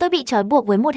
Tôi bị trói buộc với một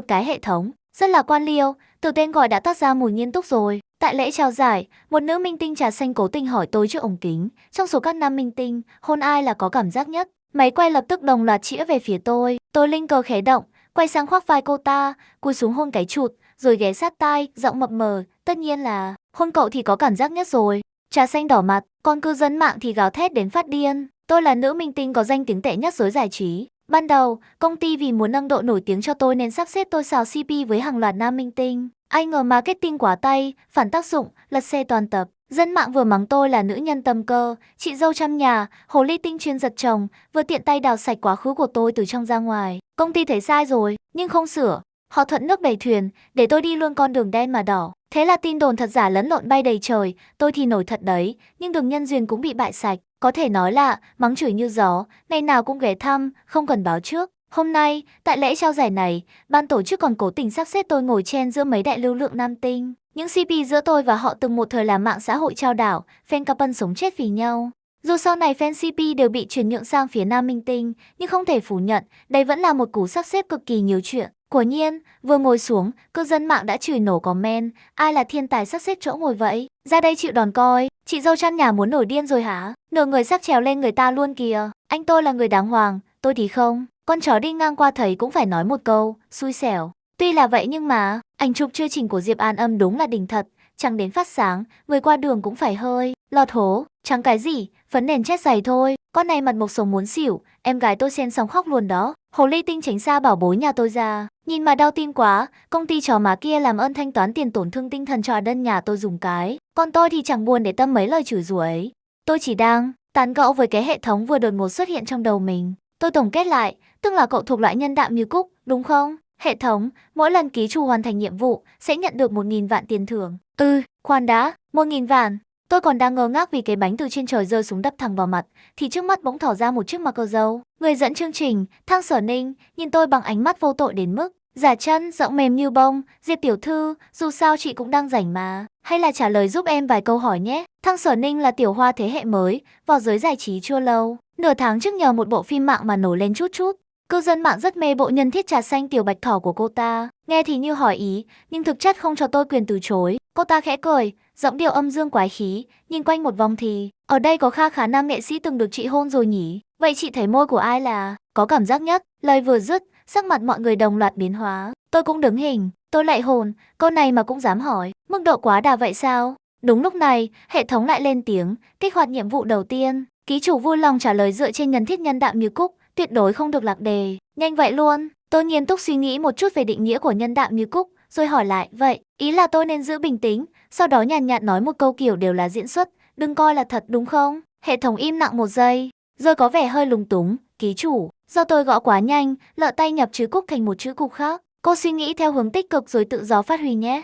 cái hệ thống, rất là quan liêu, từ tên gọi đã toát ra mùi nghiêm túc rồi. Tại lễ trao giải, một nữ minh tinh trà xanh cố tình hỏi tôi trước ống kính, trong số các nam minh tinh, hôn ai là có cảm giác nhất. Máy quay lập tức đồng loạt chĩa về phía tôi linh cơ khé động, quay sang khoác vai cô ta, cúi xuống hôn cái chụt, rồi ghé sát tai, giọng mập mờ, tất nhiên là hôn cậu thì có cảm giác nhất rồi. Trà xanh đỏ mặt, còn cư dân mạng thì gào thét đến phát điên. Tôi là nữ minh tinh có danh tiếng tệ nhất giới giải trí. Ban đầu, công ty vì muốn nâng độ nổi tiếng cho tôi nên sắp xếp tôi xào CP với hàng loạt nam minh tinh. Ai ngờ marketing quá tay, phản tác dụng, lật xe toàn tập. Dân mạng vừa mắng tôi là nữ nhân tâm cơ, chị dâu trăm nhà, hồ ly tinh chuyên giật chồng, vừa tiện tay đào sạch quá khứ của tôi từ trong ra ngoài. Công ty thấy sai rồi, nhưng không sửa. Họ thuận nước đẩy thuyền, để tôi đi luôn con đường đen mà đỏ. Thế là tin đồn thật giả lẫn lộn bay đầy trời, tôi thì nổi thật đấy, nhưng đường nhân duyên cũng bị bại sạch. Có thể nói là mắng chửi như gió, ngày nào cũng ghé thăm, không cần báo trước. Hôm nay, tại lễ trao giải này, ban tổ chức còn cố tình sắp xếp tôi ngồi chen giữa mấy đại lưu lượng nam tinh. Những CP giữa tôi và họ từng một thời là mạng xã hội trao đảo, fan couple sống chết vì nhau. Dù sau này fan CP đều bị chuyển nhượng sang phía nam minh tinh, nhưng không thể phủ nhận, đây vẫn là một cú sắp xếp cực kỳ nhiều chuyện. Quả nhiên, vừa ngồi xuống, cư dân mạng đã chửi nổ comment, ai là thiên tài sắp xếp chỗ ngồi vậy? Ra đây chịu đòn coi, chị dâu chăn nhà muốn nổi điên rồi hả? Nửa người sắp trèo lên người ta luôn kìa. Anh tôi là người đàng hoàng, tôi thì không. Con chó đi ngang qua thấy cũng phải nói một câu, xui xẻo. Tuy là vậy nhưng mà, ảnh chụp chương trình của Diệp An Âm đúng là đỉnh thật. Chẳng đến phát sáng, người qua đường cũng phải hơi lọt hố. Chẳng cái gì, phấn nền chết giày thôi. Con này mặt mộc sống muốn xỉu, em gái tôi xen sóng khóc luôn đó. Hồ ly tinh tránh xa bảo bối nhà tôi ra. Nhìn mà đau tim quá, công ty chó má kia làm ơn thanh toán tiền tổn thương tinh thần cho đơn nhà tôi dùng cái. Còn tôi thì chẳng buồn để tâm mấy lời chửi rủa ấy. Tôi chỉ đang tán gẫu với cái hệ thống vừa đột ngột xuất hiện trong đầu mình. Tôi tổng kết lại, tức là cậu thuộc loại nhân đạm như cúc, đúng không? Hệ thống, mỗi lần ký chủ hoàn thành nhiệm vụ sẽ nhận được 1.000 vạn tiền thưởng. Khoan đã, 1.000 vạn. Tôi còn đang ngơ ngác vì cái bánh từ trên trời rơi xuống đập thẳng vào mặt, thì trước mắt bỗng thỏ ra một chiếc marker dâu. Người dẫn chương trình, Thang Sở Ninh, nhìn tôi bằng ánh mắt vô tội đến mức giả chân, giọng mềm như bông. Diệp tiểu thư, dù sao chị cũng đang rảnh mà, hay là trả lời giúp em vài câu hỏi nhé. Thang Sở Ninh là tiểu hoa thế hệ mới, vào giới giải trí chưa lâu. Nửa tháng trước nhờ một bộ phim mạng mà nổi lên chút chút. Cư dân mạng rất mê bộ nhân thiết trà xanh tiểu bạch thỏ của cô ta. Nghe thì như hỏi ý, nhưng thực chất không cho tôi quyền từ chối. Cô ta khẽ cười, giọng điệu âm dương quái khí, nhìn quanh một vòng thì, ở đây có kha khá nam nghệ sĩ từng được chị hôn rồi nhỉ? Vậy chị thấy môi của ai là có cảm giác nhất? Lời vừa dứt, sắc mặt mọi người đồng loạt biến hóa. Tôi cũng đứng hình, tôi lại hồn, câu này mà cũng dám hỏi, mức độ quá đà vậy sao? Đúng lúc này, hệ thống lại lên tiếng, kích hoạt nhiệm vụ đầu tiên. Ký chủ vui lòng trả lời dựa trên nhân thiết nhân đạm như cúc, tuyệt đối không được lạc đề. Nhanh vậy luôn, tôi nghiêm túc suy nghĩ một chút về định nghĩa của nhân đạm như cúc, rồi hỏi lại, vậy, ý là tôi nên giữ bình tĩnh, sau đó nhàn nhạt nói một câu kiểu đều là diễn xuất, đừng coi là thật đúng không? Hệ thống im lặng một giây, rồi có vẻ hơi lúng túng, ký chủ, do tôi gõ quá nhanh, lợ tay nhập chữ cúc thành một chữ cục khác. Cô suy nghĩ theo hướng tích cực rồi tự do phát huy nhé.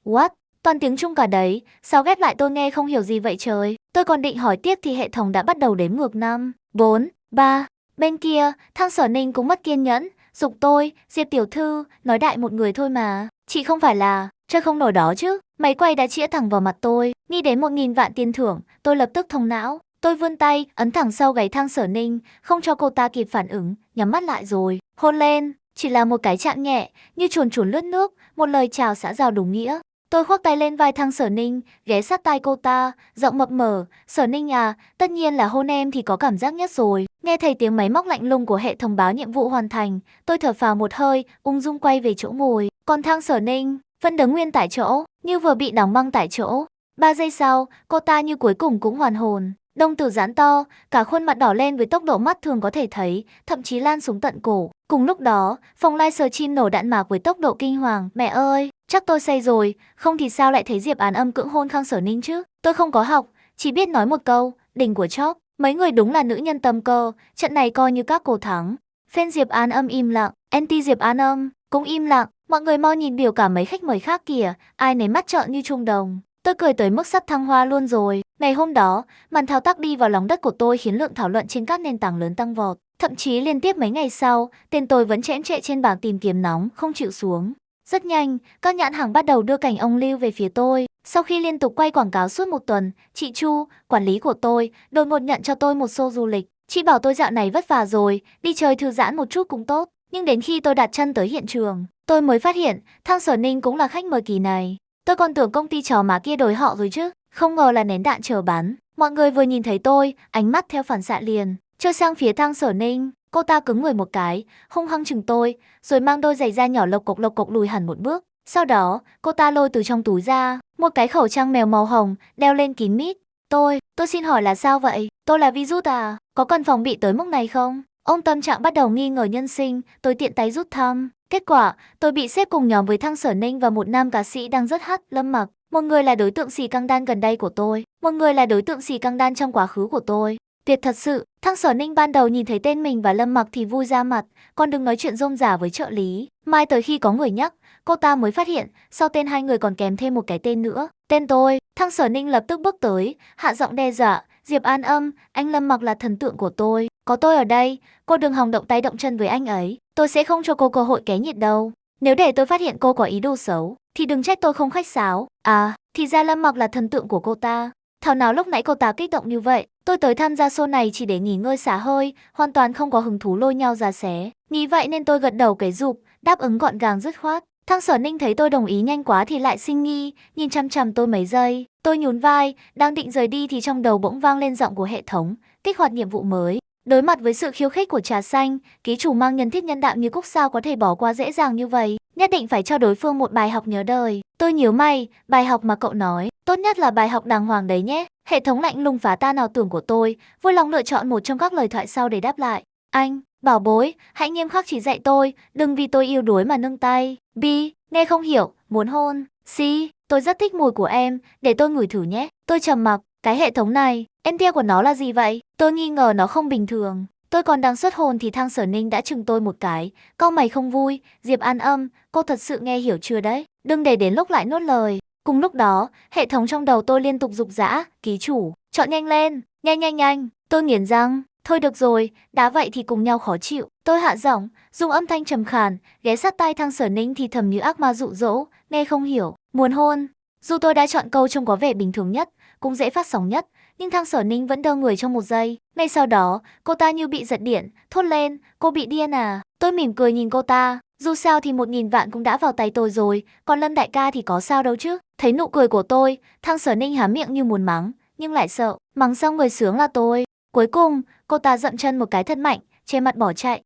What? Toàn tiếng Trung cả đấy, sao ghép lại tôi nghe không hiểu gì vậy trời. Tôi còn định hỏi tiếp thì hệ thống đã bắt đầu đếm ngược 5, 4, 3. Bên kia, Thang Sở Ninh cũng mất kiên nhẫn, giục tôi, Diệp tiểu thư, nói đại một người thôi mà. Chị không phải là chơi không nổi đó chứ. Máy quay đã chĩa thẳng vào mặt tôi, nghĩ đến 1.000 vạn tiền thưởng, tôi lập tức thông não. Tôi vươn tay, ấn thẳng sau gáy Thang Sở Ninh, không cho cô ta kịp phản ứng, nhắm mắt lại rồi, hôn lên. Chỉ là một cái chạm nhẹ, như chuồn chuồn lướt nước, một lời chào xã giao đúng nghĩa. Tôi khoác tay lên vai Thang Sở Ninh, ghé sát tai cô ta, giọng mập mờ, Sở Ninh à, tất nhiên là hôn em thì có cảm giác nhất rồi. Nghe thấy tiếng máy móc lạnh lùng của hệ thống báo nhiệm vụ hoàn thành, tôi thở phào một hơi, ung dung quay về chỗ ngồi. Còn Thang Sở Ninh vẫn đứng nguyên tại chỗ, như vừa bị đóng băng tại chỗ. 3 giây sau, cô ta như cuối cùng cũng hoàn hồn. Đồng tử giãn to, cả khuôn mặt đỏ lên với tốc độ mắt thường có thể thấy, thậm chí lan xuống tận cổ. Cùng lúc đó, phòng livestream nổ đạn mạc với tốc độ kinh hoàng. Mẹ ơi, chắc tôi say rồi, không thì sao lại thấy Diệp An Âm cưỡng hôn Thang Sở Ninh chứ? Tôi không có học, chỉ biết nói một câu, đỉnh của chóp. Mấy người đúng là nữ nhân tâm cơ, trận này coi như các cô thắng. Fan Diệp An Âm im lặng, anti Diệp An Âm cũng im lặng. Mọi người mau nhìn biểu cả mấy khách mời khác kìa, ai nấy mắt trợn như trung đồng. Tôi cười tới mức sắp thăng hoa luôn rồi. Ngày hôm đó, màn thao tác đi vào lòng đất của tôi khiến lượng thảo luận trên các nền tảng lớn tăng vọt. Thậm chí liên tiếp mấy ngày sau, tên tôi vẫn chễm chệ trên bảng tìm kiếm nóng, không chịu xuống. Rất nhanh, các nhãn hàng bắt đầu đưa cảnh ông lưu về phía tôi. Sau khi liên tục quay quảng cáo suốt một tuần, chị Chu, quản lý của tôi, đột ngột nhận cho tôi một show du lịch. Chị bảo tôi dạo này vất vả rồi, đi chơi thư giãn một chút cũng tốt. Nhưng đến khi tôi đặt chân tới hiện trường, tôi mới phát hiện Thăng Sở Ninh cũng là khách mời kỳ này. Tôi còn tưởng công ty chó má kia đổi họ rồi chứ, không ngờ là nén đạn chờ bắn. Mọi người vừa nhìn thấy tôi, ánh mắt theo phản xạ liền trôi sang phía Thăng Sở Ninh. Cô ta cứng người một cái, hung hăng chừng tôi, rồi mang đôi giày da nhỏ lộc cộc lùi hẳn một bước. Sau đó, cô ta lôi từ trong túi ra một cái khẩu trang mèo màu hồng, đeo lên kín mít. Tôi xin hỏi là sao vậy? Tôi là virus à? Có cần phòng bị tới mức này không? Ông tâm trạng bắt đầu nghi ngờ nhân sinh, tôi tiện tay rút thăm. Kết quả, tôi bị xếp cùng nhóm với Thăng Sở Ninh và một nam ca sĩ đang rất hot, Lâm Mặc. Một người là đối tượng xì căng đan gần đây của tôi, một người là đối tượng xì căng đan trong quá khứ của tôi. Tuyệt thật sự, Thăng Sở Ninh ban đầu nhìn thấy tên mình và Lâm Mặc thì vui ra mặt, còn đừng nói chuyện rôm rả với trợ lý. Mai tới khi có người nhắc, cô ta mới phát hiện, sau tên hai người còn kèm thêm một cái tên nữa. Tên tôi. Thăng Sở Ninh lập tức bước tới, hạ giọng đe dọa, Diệp An Âm, anh Lâm Mặc là thần tượng của tôi. Có tôi ở đây, cô đừng hòng động tay động chân với anh ấy. Tôi sẽ không cho cô cơ hội ké nhiệt đâu. Nếu để tôi phát hiện cô có ý đồ xấu, thì đừng trách tôi không khách sáo. À, thì ra Lâm Mặc là thần tượng của cô ta. Thảo nào lúc nãy cô ta kích động như vậy. Tôi tới tham gia show này chỉ để nghỉ ngơi xả hơi, hoàn toàn không có hứng thú lôi nhau ra xé. Nghĩ vậy nên tôi gật đầu cái rụp, đáp ứng gọn gàng dứt khoát. Thăng Sở Ninh thấy tôi đồng ý nhanh quá thì lại sinh nghi, nhìn chăm chăm tôi mấy giây. Tôi nhún vai, đang định rời đi thì trong đầu bỗng vang lên giọng của hệ thống, kích hoạt nhiệm vụ mới. Đối mặt với sự khiêu khích của Trà Xanh, ký chủ mang nhân thiết nhân đạo như Cúc sao có thể bỏ qua dễ dàng như vậy, nhất định phải cho đối phương một bài học nhớ đời. Tôi nhíu mày, bài học mà cậu nói, tốt nhất là bài học đàng hoàng đấy nhé. Hệ thống lạnh lùng phá tan ảo tưởng của tôi, vui lòng lựa chọn một trong các lời thoại sau để đáp lại. Anh, bảo bối, hãy nghiêm khắc chỉ dạy tôi, đừng vì tôi yếu đuối mà nâng tay. B, nghe không hiểu, muốn hôn. C, tôi rất thích mùi của em, để tôi ngửi thử nhé. Tôi trầm mặc, cái hệ thống này, tia của nó là gì vậy? Tôi nghi ngờ nó không bình thường. Tôi còn đang xuất hồn thì Thăng Sở Ninh đã chừng tôi một cái, cau mày không vui, Diệp An Âm, cô thật sự nghe hiểu chưa đấy? Đừng để đến lúc lại nuốt lời. Cùng lúc đó, hệ thống trong đầu tôi liên tục giục giã, ký chủ, chọn nhanh lên, nhanh. Tôi nghiến răng, thôi được rồi, đã vậy thì cùng nhau khó chịu. Tôi hạ giọng, dùng âm thanh trầm khàn, ghé sát tai Thăng Sở Ninh thì thầm như ác ma dụ dỗ, nghe không hiểu, muốn hôn. Dù tôi đã chọn câu trông có vẻ bình thường nhất, cũng dễ phát sóng nhất, nhưng Thăng Sở Ninh vẫn đơ người trong một giây. Ngay sau đó, cô ta như bị giật điện, thốt lên, cô bị điên à? Tôi mỉm cười nhìn cô ta, dù sao thì 1000 vạn cũng đã vào tay tôi rồi, còn Lâm đại ca thì có sao đâu chứ. Thấy nụ cười của tôi, Thăng Sở Ninh há miệng như muốn mắng, nhưng lại sợ, mắng xong người sướng là tôi. Cuối cùng, cô ta dậm chân một cái thật mạnh, che mặt bỏ chạy.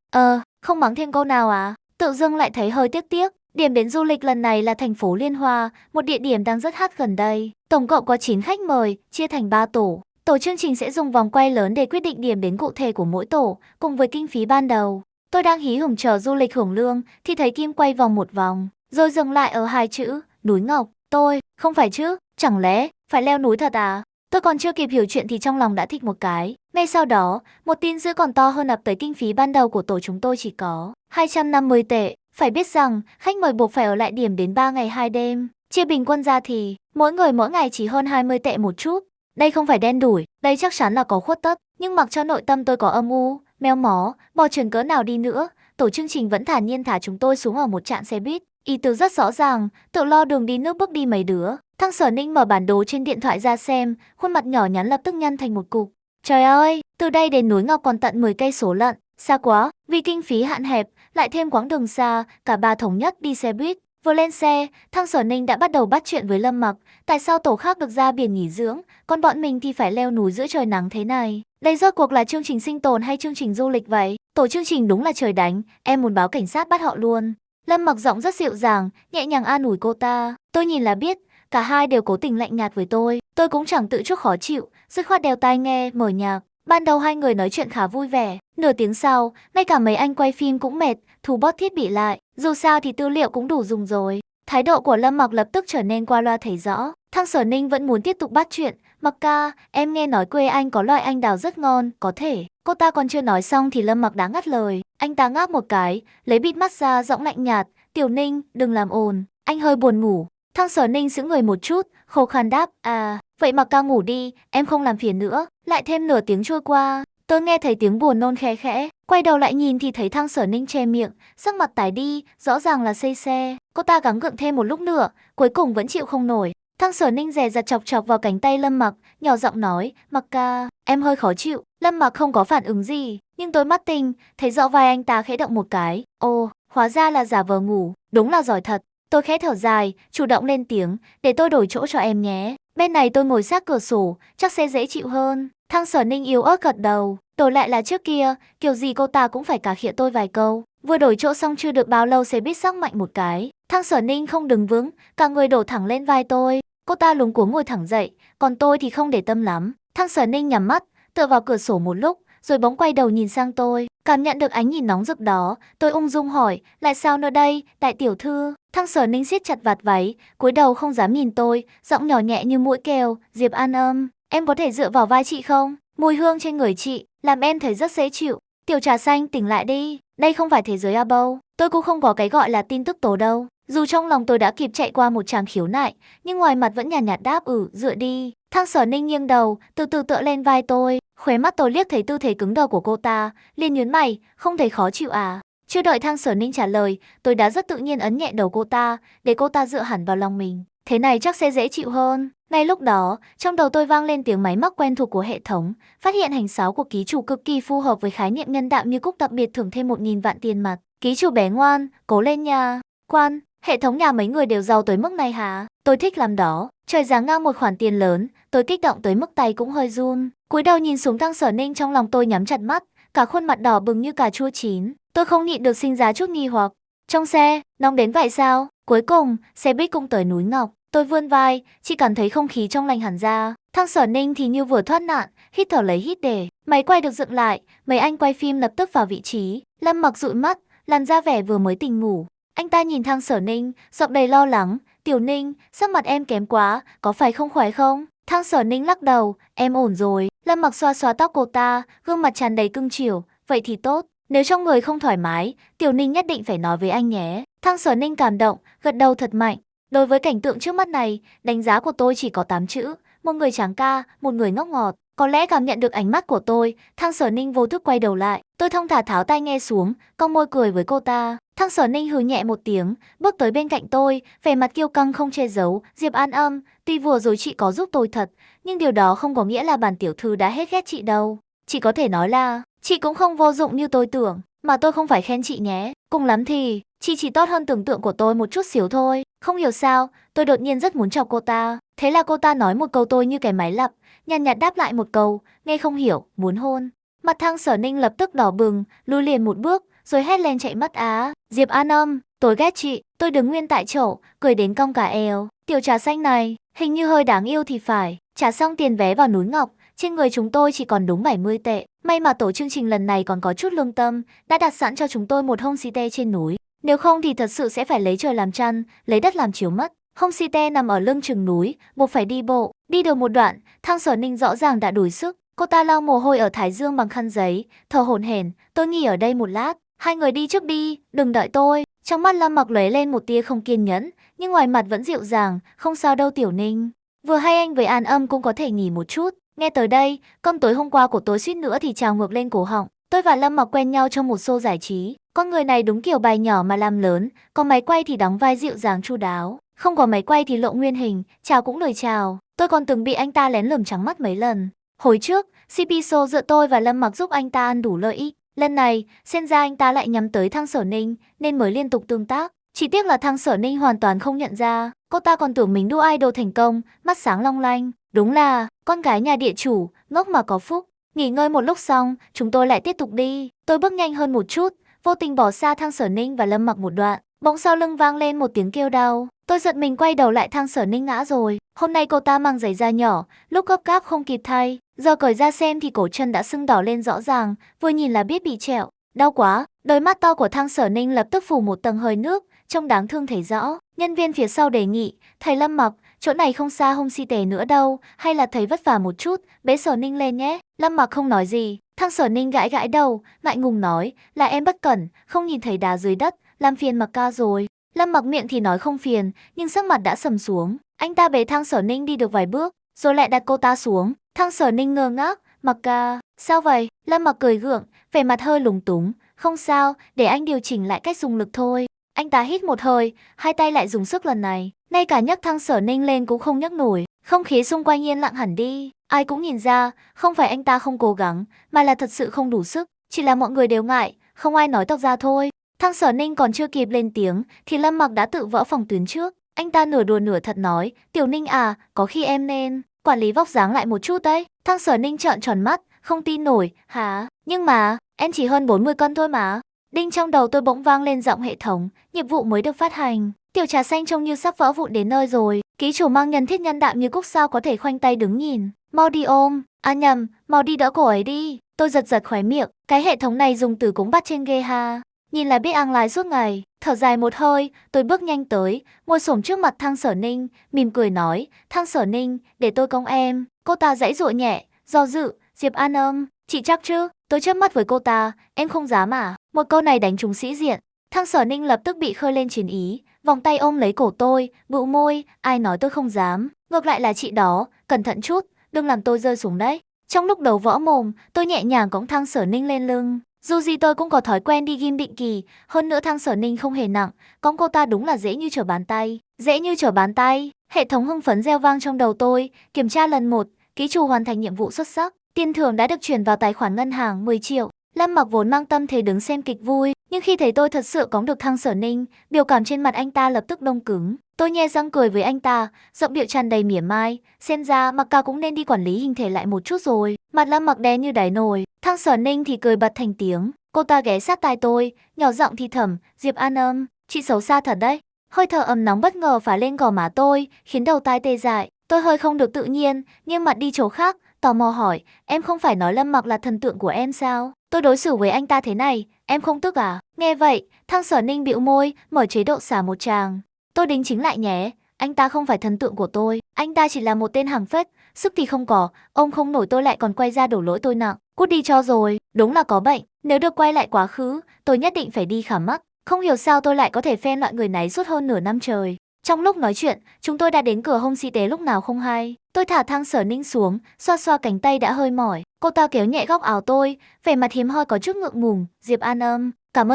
Không mắng thêm câu nào à? Tự dưng lại thấy hơi tiếc tiếc. Điểm đến du lịch lần này là thành phố Liên Hoa, một địa điểm đang rất hot gần đây. Tổng cộng có 9 khách mời, chia thành 3 tổ. Tổ chương trình sẽ dùng vòng quay lớn để quyết định điểm đến cụ thể của mỗi tổ, cùng với kinh phí ban đầu. Tôi đang hí hửng chờ du lịch hưởng lương, thì thấy Kim quay vòng một vòng, rồi dừng lại ở hai chữ, núi Ngọc. Tôi, không phải chứ, chẳng lẽ, phải leo núi thật à? Tôi còn chưa kịp hiểu chuyện thì trong lòng đã thích một cái. Ngay sau đó, một tin dữ còn to hơn ập tới kinh phí ban đầu của tổ chúng tôi chỉ có 250 tệ. Phải biết rằng, khách mời buộc phải ở lại điểm đến 3 ngày 2 đêm. Chia bình quân ra thì, mỗi người mỗi ngày chỉ hơn 20 tệ một chút. Đây không phải đen đủi, đây chắc chắn là có khuất tất. Nhưng mặc cho nội tâm tôi có âm u, méo mó, bò trườn cỡ nào đi nữa, tổ chương trình vẫn thản nhiên thả chúng tôi xuống ở một trạm xe buýt. Ý tứ rất rõ ràng, tự lo đường đi nước bước đi mấy đứa. Thăng Sở Ninh mở bản đồ trên điện thoại ra xem, khuôn mặt nhỏ nhắn lập tức nhăn thành một cục. Trời ơi, từ đây đến núi Ngọc còn tận 10 cây số lận, xa quá, vì kinh phí hạn hẹp, lại thêm quãng đường xa, cả ba thống nhất đi xe buýt. Vừa lên xe, Thăng Sở Ninh đã bắt đầu bắt chuyện với Lâm Mặc, tại sao tổ khác được ra biển nghỉ dưỡng, còn bọn mình thì phải leo núi giữa trời nắng thế này. Đây rốt cuộc là chương trình sinh tồn hay chương trình du lịch vậy? Tổ chương trình đúng là trời đánh, em muốn báo cảnh sát bắt họ luôn. Lâm Mặc giọng rất dịu dàng, nhẹ nhàng an ủi cô ta. Tôi nhìn là biết, cả hai đều cố tình lạnh nhạt với tôi cũng chẳng tự chuốc khó chịu, dứt khoát đeo tai nghe, mở nhạc. Ban đầu hai người nói chuyện khá vui vẻ, nửa tiếng sau, ngay cả mấy anh quay phim cũng mệt, thu bớt thiết bị lại, dù sao thì tư liệu cũng đủ dùng rồi. Thái độ của Lâm Mặc lập tức trở nên qua loa thấy rõ. Thăng Sở Ninh vẫn muốn tiếp tục bắt chuyện, Mặc ca, em nghe nói quê anh có loại anh đào rất ngon, có thể. Cô ta còn chưa nói xong thì Lâm Mặc đã ngắt lời, anh ta ngáp một cái, lấy bịt mắt ra giọng lạnh nhạt, Tiểu Ninh, đừng làm ồn, anh hơi buồn ngủ. Thăng Sở Ninh sững người một chút, khô khan đáp, à, vậy Mặc ca ngủ đi, em không làm phiền nữa. Lại thêm nửa tiếng trôi qua, tôi nghe thấy tiếng buồn nôn khẽ khẽ, quay đầu lại nhìn thì thấy Thăng Sở Ninh che miệng, sắc mặt tái đi, rõ ràng là say xe. Cô ta gắng gượng thêm một lúc nữa, cuối cùng vẫn chịu không nổi. Thăng Sở Ninh dè dặt chọc chọc vào cánh tay Lâm Mặc, nhỏ giọng nói, Mặc ca, Em hơi khó chịu. Lâm Mặc không có phản ứng gì, nhưng tôi mắt tinh, thấy rõ vai anh ta khẽ động một cái. Ồ, hóa ra là giả vờ ngủ, đúng là giỏi thật. Tôi khẽ thở dài, chủ động lên tiếng, để tôi đổi chỗ cho em nhé. Bên này tôi ngồi sát cửa sổ, chắc sẽ dễ chịu hơn. Thăng Sở Ninh yếu ớt gật đầu, đổi lại là trước kia, kiểu gì cô ta cũng phải cà khịa tôi vài câu. Vừa đổi chỗ xong chưa được bao lâu sẽ biết sắc mạnh một cái. Thăng Sở Ninh không đứng vững, cả người đổ thẳng lên vai tôi. Cô ta luống cuống ngồi thẳng dậy, còn tôi thì không để tâm lắm. Thăng Sở Ninh nhắm mắt, tựa vào cửa sổ một lúc, rồi bỗng quay đầu nhìn sang tôi. Cảm nhận được ánh nhìn nóng rực đó, tôi ung dung hỏi, lại sao nữa đây, đại tiểu thư? Thăng Sở Ninh siết chặt vạt váy, cúi đầu không dám nhìn tôi, giọng nhỏ nhẹ như mũi kêu, Diệp An Âm, em có thể dựa vào vai chị không? Mùi hương trên người chị, làm em thấy rất dễ chịu. Tiểu trà xanh tỉnh lại đi, đây không phải thế giới Abo, tôi cũng không có cái gọi là tin tức tố đâu. Dù trong lòng tôi đã kịp chạy qua một tràng khiếu nại, nhưng ngoài mặt vẫn nhàn nhạt đáp dựa đi. Thăng Sở Ninh nghiêng đầu, từ từ tựa lên vai tôi, khóe mắt tôi liếc thấy tư thế cứng đờ của cô ta, liền nhướng mày, không thấy khó chịu à? Chưa đợi Thăng Sở Ninh trả lời, tôi đã rất tự nhiên ấn nhẹ đầu cô ta, để cô ta dựa hẳn vào lòng mình. Thế này chắc sẽ dễ chịu hơn. Ngay lúc đó, trong đầu tôi vang lên tiếng máy móc quen thuộc của hệ thống, phát hiện hành sáo của ký chủ cực kỳ phù hợp với khái niệm nhân đạo như cúc đặc biệt thưởng thêm 1.000 vạn tiền mặt. Ký chủ bé ngoan, cố lên nha. Quan, hệ thống nhà mấy người đều giàu tới mức này hả? Tôi thích lắm đó. Trời giáng ngang một khoản tiền lớn, tôi kích động tới mức tay cũng hơi run. Cúi đầu nhìn xuống Thăng Sở Ninh, trong lòng tôi nhắm chặt mắt, cả khuôn mặt đỏ bừng như cà chua chín. Tôi không nhịn được sinh ra chút nghi hoặc. Trong xe, nóng đến vậy sao? Cuối cùng, xe buýt cũng tới núi Ngọc. Tôi vươn vai, chỉ cảm thấy không khí trong lành hẳn ra. Thăng Sở Ninh thì như vừa thoát nạn, hít thở lấy hít để. Máy quay được dựng lại, mấy anh quay phim lập tức vào vị trí. Lâm Mặc dụi mắt, làm ra vẻ vừa mới tỉnh ngủ. Anh ta nhìn Thăng Sở Ninh, giọng đầy lo lắng. Tiểu Ninh, sắc mặt em kém quá, có phải không khỏe không? Thăng Sở Ninh lắc đầu, em ổn rồi. Lâm Mặc xoa xoa tóc cô ta, gương mặt tràn đầy cưng chiều. Vậy thì tốt, nếu trong người không thoải mái, Tiểu Ninh nhất định phải nói với anh nhé. Thăng Sở Ninh cảm động, gật đầu thật mạnh. Đối với cảnh tượng trước mắt này, đánh giá của tôi chỉ có 8 chữ, một người tráng ca, một người ngốc ngọt. Có lẽ cảm nhận được ánh mắt của tôi, Thăng Sở Ninh vô thức quay đầu lại. Tôi thong thả tháo tai nghe xuống, cong môi cười với cô ta. Thăng Sở Ninh hừ nhẹ một tiếng, bước tới bên cạnh tôi, vẻ mặt kiêu căng không che giấu. Diệp An Âm, tuy vừa rồi chị có giúp tôi thật, nhưng điều đó không có nghĩa là bản tiểu thư đã hết ghét chị đâu. Chỉ có thể nói là, chị cũng không vô dụng như tôi tưởng, mà tôi không phải khen chị nhé. Cùng lắm thì, chị chỉ tốt hơn tưởng tượng của tôi một chút xíu thôi. Không hiểu sao, tôi đột nhiên rất muốn chọc cô ta. Thế là cô ta nói một câu tôi như cái máy lặp, nhàn nhạt đáp lại một câu, nghe không hiểu, muốn hôn. Mặt Thăng Sở Ninh lập tức đỏ bừng, lùi liền một bước, rồi hét lên chạy mất á. Diệp An Âm, tôi ghét chị. Tôi đứng nguyên tại chỗ, cười đến cong cả eo. Tiểu trà xanh này, hình như hơi đáng yêu thì phải. Trả xong tiền vé vào núi Ngọc, trên người chúng tôi chỉ còn đúng 70 tệ. May mà tổ chương trình lần này còn có chút lương tâm, đã đặt sẵn cho chúng tôi một homestay trên núi. Nếu không thì thật sự sẽ phải lấy trời làm chăn, lấy đất làm chiếu mất. Homestay nằm ở lưng chừng núi, buộc phải đi bộ. Đi được một đoạn, Thăng Sở Ninh rõ ràng đã đuối sức. Cô ta lau mồ hôi ở thái dương bằng khăn giấy, thở hổn hển. Tôi nghỉ ở đây một lát, hai người đi trước đi, đừng đợi tôi. Trong mắt Lâm Mặc lóe lên một tia không kiên nhẫn, nhưng ngoài mặt vẫn dịu dàng, không sao đâu Tiểu Ninh. Vừa hay anh với An Âm cũng có thể nghỉ một chút. Nghe tới đây, cơm tối hôm qua của tôi suýt nữa thì trào ngược lên cổ họng. Tôi và Lâm Mặc quen nhau trong một show giải trí. Con người này đúng kiểu bài nhỏ mà làm lớn, có máy quay thì đóng vai dịu dàng chu đáo, không có máy quay thì lộ nguyên hình, chào cũng lời chào. Tôi còn từng bị anh ta lén lườm trắng mắt mấy lần. Hồi trước, CP show dựa tôi và Lâm Mặc giúp anh ta ăn đủ lợi ích. Lần này, xem ra anh ta lại nhắm tới Thăng Sở Ninh, nên mới liên tục tương tác. Chỉ tiếc là Thăng Sở Ninh hoàn toàn không nhận ra, cô ta còn tưởng mình đua idol thành công, mắt sáng long lanh. Đúng là, con gái nhà địa chủ, ngốc mà có phúc. Nghỉ ngơi một lúc xong, chúng tôi lại tiếp tục đi. Tôi bước nhanh hơn một chút, vô tình bỏ xa Thăng Sở Ninh và Lâm Mặc một đoạn. Bỗng sau lưng vang lên một tiếng kêu đau. Tôi giật mình quay đầu lại, Thăng Sở Ninh ngã rồi. Hôm nay cô ta mang giày da nhỏ, lúc gấp gáp không kịp thay. Giờ cởi ra xem thì cổ chân đã sưng đỏ lên rõ ràng, vừa nhìn là biết bị trẹo. Đau quá, đôi mắt to của Thăng Sở Ninh lập tức phủ một tầng hơi nước, trông đáng thương thấy rõ. Nhân viên phía sau đề nghị, thầy Lâm Mặc, chỗ này không xa homestay nữa đâu, hay là thầy vất vả một chút, bế Sở Ninh lên nhé. Lâm Mặc không nói gì, Thăng Sở Ninh gãi gãi đầu, ngại ngùng nói, là em bất cẩn, không nhìn thấy đá dưới đất, làm phiền Mặc ca rồi. Lâm Mặc miệng thì nói không phiền, nhưng sắc mặt đã sầm xuống. Anh ta bế Thăng Sở Ninh đi được vài bước, rồi lại đặt cô ta xuống. Thăng Sở Ninh ngơ ngác, Mặc ca, sao vậy? Lâm Mặc cười gượng, vẻ mặt hơi lúng túng, không sao, để anh điều chỉnh lại cách dùng lực thôi. Anh ta hít một hơi, hai tay lại dùng sức lần này, ngay cả nhấc Thăng Sở Ninh lên cũng không nhấc nổi. Không khí xung quanh yên lặng hẳn đi. Ai cũng nhìn ra, không phải anh ta không cố gắng, mà là thật sự không đủ sức, chỉ là mọi người đều ngại, không ai nói toạc ra thôi. Thang Sở Ninh còn chưa kịp lên tiếng, thì Lâm Mặc đã tự vỡ phòng tuyến trước. Anh ta nửa đùa nửa thật nói, Tiểu Ninh à, có khi em nên quản lý vóc dáng lại một chút đấy. Thang Sở Ninh trợn tròn mắt, không tin nổi, hả? Nhưng mà, em chỉ hơn 40 cân thôi mà. Đinh, trong đầu tôi bỗng vang lên giọng hệ thống, nhiệm vụ mới được phát hành. Tiểu trà xanh trông như sắp vỡ vụn đến nơi rồi. Ký chủ mang nhân thiết nhân đạm như cúc sao có thể khoanh tay đứng nhìn. Mau đi ôm, à nhầm, mau đi đỡ cô ấy đi. Tôi giật giật khóe miệng, cái hệ thống này dùng từ cũng bắt trên ghê ha. Nhìn là biết ăn lái suốt ngày, thở dài một hơi, tôi bước nhanh tới, ngồi xổm trước mặt Thang Sở Ninh, mỉm cười nói, Thang Sở Ninh, để tôi cõng em. Cô ta giãy giụa nhẹ, do dự, Diệp An Âm, chị chắc chứ? Tôi chớp mắt với cô ta, em không dám à? Một câu này đánh trúng sĩ diện. Thang Sở Ninh lập tức bị khơi lên chiến ý, vòng tay ôm lấy cổ tôi, bựu môi, ai nói tôi không dám, ngược lại là chị đó, cẩn thận chút, đừng làm tôi rơi xuống đấy. Trong lúc đầu võ mồm, tôi nhẹ nhàng cõng Thang Sở Ninh lên lưng. Dù gì tôi cũng có thói quen đi gym định kỳ, hơn nữa Thang Sở Ninh không hề nặng, cõng cô ta đúng là dễ như trở bàn tay. Dễ như trở bàn tay, hệ thống hưng phấn reo vang trong đầu tôi, kiểm tra lần 1, ký chủ hoàn thành nhiệm vụ xuất sắc, tiền thưởng đã được chuyển vào tài khoản ngân hàng 10 triệu. Lâm Mặc vốn mang tâm thế đứng xem kịch vui, nhưng khi thấy tôi thật sự cõng được Thang Sở Ninh, biểu cảm trên mặt anh ta lập tức đông cứng. Tôi nhe răng cười với anh ta, giọng điệu tràn đầy mỉa mai, xem ra Mặc ca cũng nên đi quản lý hình thể lại một chút rồi. Mặt Lâm Mặc đen như đáy nồi, Thang Sở Ninh thì cười bật thành tiếng. Cô ta ghé sát tai tôi, nhỏ giọng thì thầm, Diệp An Âm, chị xấu xa thật đấy. Hơi thở ấm nóng bất ngờ phả lên gò má tôi, khiến đầu tai tê dại. Tôi hơi không được tự nhiên, nghiêng mặt đi chỗ khác, tò mò hỏi, em không phải nói Lâm Mặc là thần tượng của em sao? Tôi đối xử với anh ta thế này, em không tức à? Nghe vậy, Thang Sở Ninh bĩu môi, mở chế độ xả một tràng. Tôi đính chính lại nhé, anh ta không phải thần tượng của tôi, anh ta chỉ là một tên hàng phết, sức thì không có, ông không nổi tôi lại còn quay ra đổ lỗi tôi nặng. Cút đi cho rồi, đúng là có bệnh, nếu được quay lại quá khứ, tôi nhất định phải đi khám mắt. Không hiểu sao tôi lại có thể phen loại người này suốt hơn nửa năm trời. Trong lúc nói chuyện, chúng tôi đã đến cửa home si tế lúc nào không hay. Tôi thả Thang Sở Ninh xuống, xoa xoa cánh tay đã hơi mỏi. Cô ta kéo nhẹ góc áo tôi, vẻ mặt hiếm hoi có chút ngượng ngùng. Diệp An Âm, cảm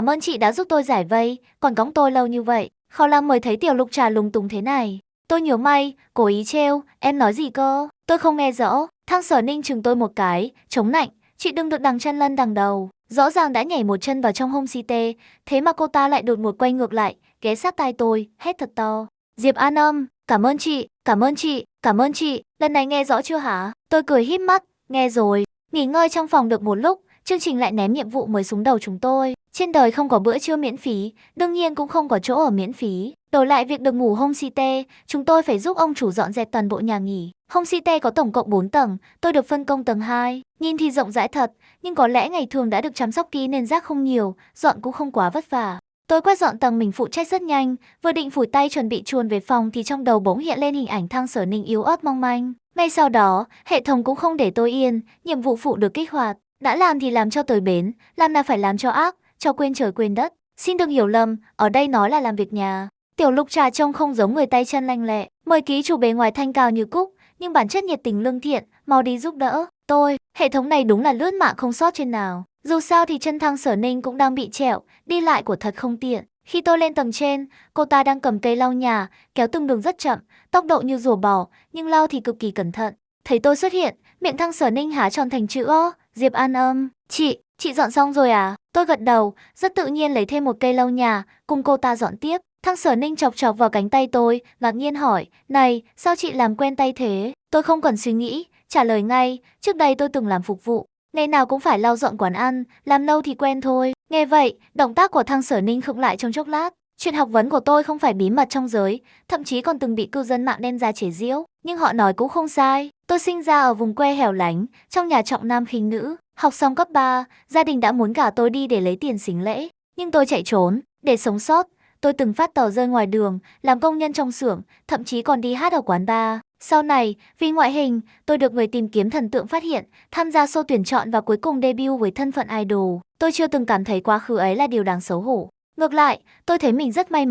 ơn chị đã giúp tôi giải vây, còn cõng tôi lâu như vậy. Khó lắm mới thấy Tiểu Lục Trà lúng túng thế này. Tôi nhíu mày, cố ý trêu, em nói gì cơ? Tôi không nghe rõ. Thang Sở Ninh chừng tôi một cái, chống nạnh, chị đừng được đằng chân lân đằng đầu. Rõ ràng đã nhảy một chân vào trong home si tế, thế mà cô ta lại đột ngột quay ngược lại, ghé sát tai tôi, hét thật to. Diệp An Âm, cảm ơn chị, lần này nghe rõ chưa hả? Tôi cười híp mắt, nghe rồi. Nghỉ ngơi trong phòng được một lúc, chương trình lại ném nhiệm vụ mới xuống đầu chúng tôi. Trên đời không có bữa trưa miễn phí, đương nhiên cũng không có chỗ ở miễn phí. Đổi lại việc được ngủ home stay, chúng tôi phải giúp ông chủ dọn dẹp toàn bộ nhà nghỉ. Home stay có tổng cộng 4 tầng, tôi được phân công tầng 2. Nhìn thì rộng rãi thật, nhưng có lẽ ngày thường đã được chăm sóc kỹ nên rác không nhiều, dọn cũng không quá vất vả. Tôi quét dọn tầng mình phụ trách rất nhanh, vừa định phủi tay chuẩn bị chuồn về phòng thì trong đầu bỗng hiện lên hình ảnh Thang Sở Ninh yếu ớt mong manh. Ngay sau đó, hệ thống cũng không để tôi yên, nhiệm vụ phụ được kích hoạt. Đã làm thì làm cho tới bến, làm là phải làm cho ác, cho quên trời quên đất. Xin đừng hiểu lầm, ở đây nói là làm việc nhà. Tiểu Lục Trà trông không giống người tay chân lanh lẹ, mời ký chủ bề ngoài thanh cao như cúc, nhưng bản chất nhiệt tình lương thiện, mau đi giúp đỡ. Tôi, hệ thống này đúng là lướt mạng không sót trên nào. Dù sao thì chân Thang Sở Ninh cũng đang bị trẹo, đi lại của thật không tiện. Khi tôi lên tầng trên, cô ta đang cầm cây lau nhà, kéo từng đường rất chậm, tốc độ như rùa bò, nhưng lau thì cực kỳ cẩn thận. Thấy tôi xuất hiện, miệng Thang Sở Ninh há tròn thành chữ O. Diệp An Âm, chị dọn xong rồi à? Tôi gật đầu, rất tự nhiên lấy thêm một cây lau nhà, cùng cô ta dọn tiếp. Thang Sở Ninh chọc chọc vào cánh tay tôi, ngạc nhiên hỏi, này, sao chị làm quen tay thế? Tôi không cần suy nghĩ, trả lời ngay, trước đây tôi từng làm phục vụ. Ngày nào cũng phải lau dọn quán ăn, làm lâu thì quen thôi. Nghe vậy, động tác của Thang Sở Ninh khựng lại trong chốc lát. Chuyện học vấn của tôi không phải bí mật trong giới, thậm chí còn từng bị cư dân mạng đem ra chế giễu. Nhưng họ nói cũng không sai. Tôi sinh ra ở vùng quê hẻo lánh, trong nhà trọng nam khinh nữ. Học xong cấp 3, gia đình đã muốn gả tôi đi để lấy tiền sính lễ. Nhưng tôi chạy trốn, để sống sót. Tôi từng phát tờ rơi ngoài đường, làm công nhân trong xưởng, thậm chí còn đi hát ở quán bar. Sau này, vì ngoại hình, tôi được người tìm kiếm thần tượng phát hiện, tham gia show tuyển chọn và cuối cùng debut với thân phận idol. Tôi chưa từng cảm thấy quá khứ ấy là điều đáng xấu hổ. Ngược lại, tôi thấy mình rất may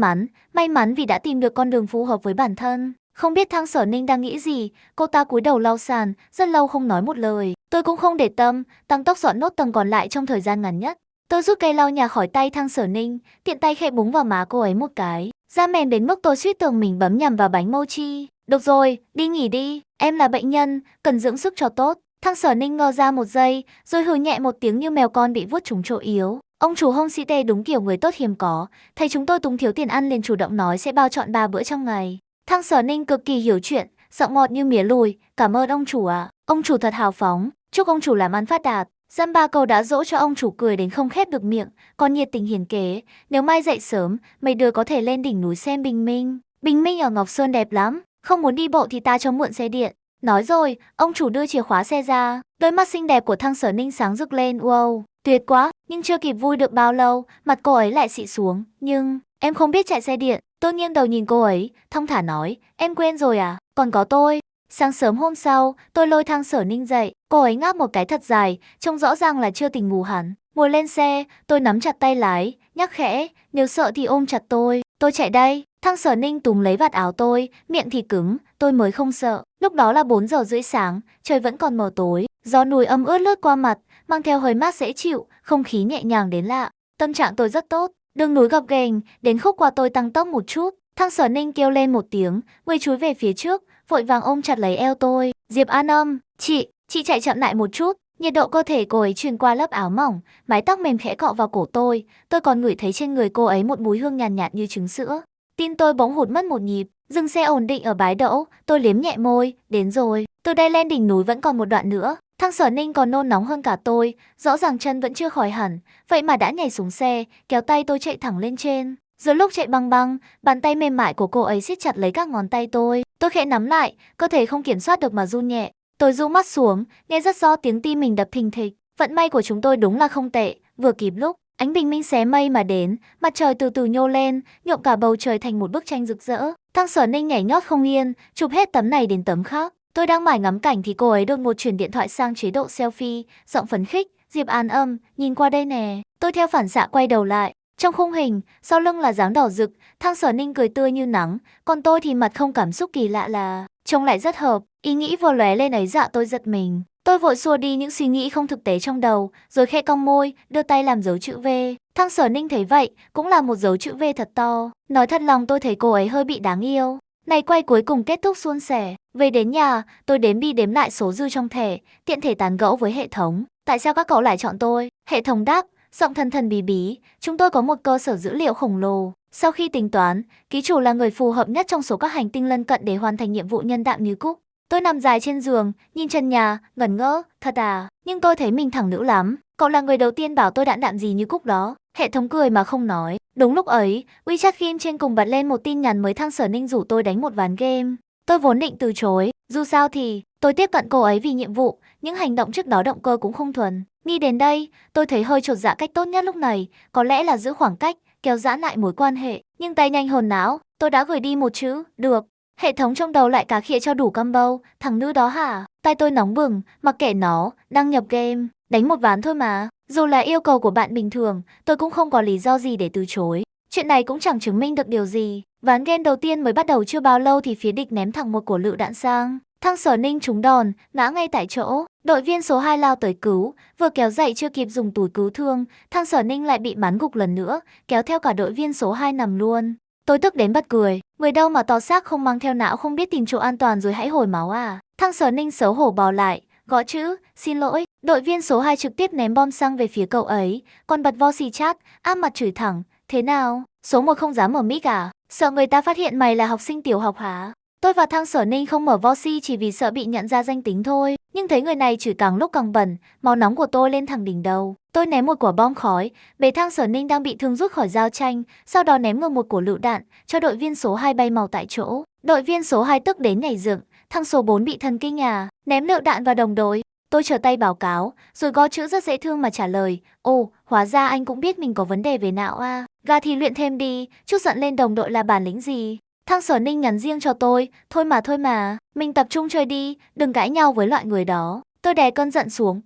mắn vì đã tìm được con đường phù hợp với bản thân. Không biết Thang Sở Ninh đang nghĩ gì, cô ta cúi đầu lau sàn, rất lâu không nói một lời. Tôi cũng không để tâm, tăng tốc dọn nốt tầng còn lại trong thời gian ngắn nhất. Tôi rút cây lau nhà khỏi tay Thang Sở Ninh, tiện tay khẽ búng vào má cô ấy một cái. Da mềm đến mức tôi suýt tưởng mình bấm nhầm vào bánh mochi. Được rồi, đi nghỉ đi, Em là bệnh nhân, cần dưỡng sức cho tốt. Thăng Sở Ninh ngơ ra một giây, rồi hừ nhẹ một tiếng như mèo con bị vuốt trúng chỗ yếu. Ông chủ Hông Si Tê đúng kiểu người tốt hiếm có, thấy chúng tôi túng thiếu tiền ăn liền chủ động nói sẽ bao trọn 3 bữa trong ngày. Thăng Sở Ninh cực kỳ hiểu chuyện, giọng ngọt như mía lùi, cảm ơn ông chủ ạ. Ông chủ thật hào phóng, chúc ông chủ làm ăn phát đạt. Dăm ba câu đã dỗ cho ông chủ cười đến không khép được miệng, còn nhiệt tình hiền kế. Nếu mai dậy sớm, mấy đứa có thể lên đỉnh núi xem bình minh. Bình minh ở Ngọc Sơn đẹp lắm, không muốn đi bộ thì ta cho mượn xe điện. Nói rồi, ông chủ đưa chìa khóa xe ra, đôi mắt xinh đẹp của Thăng Sở Ninh sáng rực lên, wow, tuyệt quá, nhưng chưa kịp vui được bao lâu, mặt cô ấy lại xị xuống, nhưng, em không biết chạy xe điện. Tôi nghiêng đầu nhìn cô ấy, thong thả nói, em quên rồi à, còn có tôi. Sáng sớm hôm sau, tôi lôi Thăng Sở Ninh dậy, cô ấy ngáp một cái thật dài, trông rõ ràng là chưa tỉnh ngủ hẳn. Ngồi lên xe, tôi nắm chặt tay lái, nhắc khẽ, nếu sợ thì ôm chặt tôi chạy đây. Thăng Sở Ninh túm lấy vạt áo tôi, miệng thì cứng, tôi mới không sợ. Lúc đó là 4 giờ rưỡi sáng, trời vẫn còn mờ tối, gió núi ấm ướt lướt qua mặt, mang theo hơi mát dễ chịu, không khí nhẹ nhàng đến lạ. Tâm trạng tôi rất tốt, đường núi gập ghềnh, đến khúc qua tôi tăng tốc một chút. Thăng Sở Ninh kêu lên một tiếng, người chúi về phía trước, vội vàng ôm chặt lấy eo tôi. Diệp An Âm, chị chạy chậm lại một chút. Nhiệt độ cơ thể cô ấy truyền qua lớp áo mỏng, mái tóc mềm khẽ cọ vào cổ tôi còn ngửi thấy trên người cô ấy một mùi hương nhàn nhạt như trứng sữa. Tim tôi bỗng hụt mất một nhịp, dừng xe ổn định ở bãi đỗ, tôi liếm nhẹ môi, đến rồi. Từ đây lên đỉnh núi vẫn còn một đoạn nữa. Thăng Sở Ninh còn nôn nóng hơn cả tôi, rõ ràng chân vẫn chưa khỏi hẳn, vậy mà đã nhảy xuống xe, kéo tay tôi chạy thẳng lên trên. Giữa lúc chạy băng băng, bàn tay mềm mại của cô ấy siết chặt lấy các ngón tay tôi khẽ nắm lại, cơ thể không kiểm soát được mà run nhẹ. Tôi dụ mắt xuống, nghe rất rõ tiếng tim mình đập thình thịch. Vận may của chúng tôi đúng là không tệ, vừa kịp lúc ánh bình minh xé mây mà đến, mặt trời từ từ nhô lên, nhuộm cả bầu trời thành một bức tranh rực rỡ. Thăng Sở Ninh nhảy nhót không yên, chụp hết tấm này đến tấm khác. Tôi đang mải ngắm cảnh thì cô ấy đột ngột chuyển điện thoại sang chế độ selfie, giọng phấn khích, Diệp An Âm, nhìn qua đây nè. Tôi theo phản xạ quay đầu lại. Trong khung hình, sau lưng là dáng đỏ rực, Thăng Sở Ninh cười tươi như nắng, còn tôi thì mặt không cảm xúc kỳ lạ là trông lại rất hợp. Ý nghĩ vừa lóe lên ấy dạ tôi giật mình. Tôi vội xua đi những suy nghĩ không thực tế trong đầu, rồi khẽ cong môi, đưa tay làm dấu chữ V. Thăng Sở Ninh thấy vậy, cũng là một dấu chữ V thật to. Nói thật lòng tôi thấy cô ấy hơi bị đáng yêu. Này quay cuối cùng kết thúc suôn sẻ. Về đến nhà, tôi đếm đi đếm lại số dư trong thẻ, tiện thể tán gẫu với hệ thống. Tại sao các cậu lại chọn tôi? Hệ thống đáp, giọng thần thần bí bí, chúng tôi có một cơ sở dữ liệu khổng lồ. Sau khi tính toán, ký chủ là người phù hợp nhất trong số các hành tinh lân cận để hoàn thành nhiệm vụ nhân đạo như cúc. Tôi nằm dài trên giường, nhìn trần nhà, ngẩn ngơ, thật à, nhưng tôi thấy mình thẳng nữ lắm. Cậu là người đầu tiên bảo tôi đạn đạm gì như cúc đó. Hệ thống cười mà không nói. Đúng lúc ấy, WeChat game trên cùng bật lên một tin nhắn mới. Thăng Sở Ninh rủ tôi đánh một ván game. Tôi vốn định từ chối, dù sao thì tôi tiếp cận cô ấy vì nhiệm vụ, những hành động trước đó động cơ cũng không thuần. Nghĩ đến đây, tôi thấy hơi chột dạ. Cách tốt nhất lúc này có lẽ là giữ khoảng cách, kéo giãn lại mối quan hệ. Nhưng tay nhanh hồn não, tôi đã gửi đi một chữ, được. Hệ thống trong đầu lại cá khịa cho đủ combo, thằng nữ đó hả? Tay tôi nóng bừng, mặc kệ nó, đăng nhập game, đánh một ván thôi mà. Dù là yêu cầu của bạn bình thường, tôi cũng không có lý do gì để từ chối. Chuyện này cũng chẳng chứng minh được điều gì. Ván game đầu tiên mới bắt đầu chưa bao lâu thì phía địch ném thẳng một quả lựu đạn sang. Thăng Sở Ninh trúng đòn, ngã ngay tại chỗ. Đội viên số 2 lao tới cứu, vừa kéo dậy chưa kịp dùng túi cứu thương, Thăng Sở Ninh lại bị bắn gục lần nữa, kéo theo cả đội viên số 2 nằm luôn. Tôi tức đến bật cười, người đâu mà to xác không mang theo não, không biết tìm chỗ an toàn rồi hãy hồi máu à. Thăng Sở Ninh xấu hổ bò lại, gõ chữ, xin lỗi. Đội viên số 2 trực tiếp ném bom xăng về phía cậu ấy, còn bật vo xì chat, áp mặt chửi thẳng, thế nào, số 1 không dám mở mic à, sợ người ta phát hiện mày là học sinh tiểu học hả? Tôi và Thăng Sở Ninh không mở voci chỉ vì sợ bị nhận ra danh tính thôi, nhưng thấy người này chửi càng lúc càng bẩn, máu nóng của tôi lên thẳng đỉnh đầu. Tôi ném một quả bom khói, bế Thăng Sở Ninh đang bị thương rút khỏi giao tranh, sau đó ném ngược một quả lựu đạn, cho đội viên số 2 bay màu tại chỗ. Đội viên số 2 tức đến nhảy dựng, thằng số 4 bị thần kinh à, ném lựu đạn vào đồng đội. Tôi trở tay báo cáo, rồi gõ chữ rất dễ thương mà trả lời, ồ, hóa ra anh cũng biết mình có vấn đề về não à, gà thì luyện thêm đi, chút giận lên đồng đội là bản lĩnh gì. Thăng Sở Ninh nhắn riêng cho tôi, thôi mà, mình tập trung chơi đi, đừng cãi nhau với loại người đó. Tôi đè cơn giận xuống,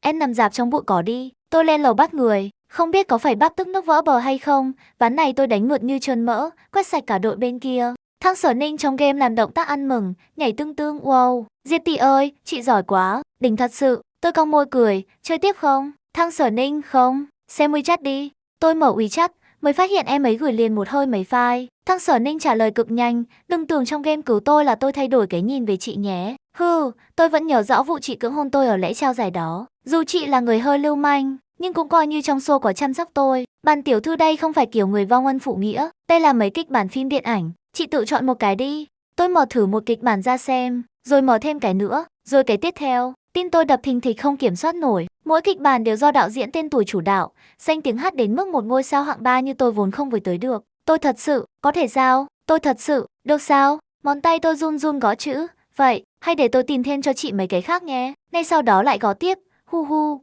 em nằm rạp trong bụi cỏ đi. Tôi lên lầu bắt người, không biết có phải bắp tức nước vỡ bờ hay không, ván này tôi đánh mượt như trơn mỡ, quét sạch cả đội bên kia. Thăng Sở Ninh trong game làm động tác ăn mừng, nhảy tưng tưng, wow, Diệp tỷ ơi, chị giỏi quá, đỉnh thật sự. Tôi cong môi cười, chơi tiếp không? Thăng Sở Ninh, không, xem WeChat đi. Tôi mở WeChat, mới phát hiện em ấy gửi liền một hơi mấy file. Thăng Sở Ninh trả lời cực nhanh, đừng tưởng trong game cứu tôi là tôi thay đổi cái nhìn về chị nhé. Tôi vẫn nhớ rõ vụ chị cưỡng hôn tôi ở lễ trao giải đó. Dù chị là người hơi lưu manh, nhưng cũng coi như trong show có chăm sóc tôi. Bản tiểu thư đây không phải kiểu người vong ân phụ nghĩa. Đây là mấy kịch bản phim điện ảnh. Chị tự chọn một cái đi. Tôi mở thử một kịch bản ra xem, rồi mở thêm cái nữa, rồi cái tiếp theo. Tim tôi đập thình thịch không kiểm soát nổi. Mỗi kịch bản đều do đạo diễn tên tuổi chủ đạo, danh tiếng hát đến mức một ngôi sao hạng 3 như tôi vốn không với tới được. Tôi thật sự, có thể sao? Tôi thật sự, được sao? Ngón tay tôi run run gõ chữ. Vậy, hay để tôi tìm thêm cho chị mấy cái khác nhé. Ngay sau đó lại gõ tiếp.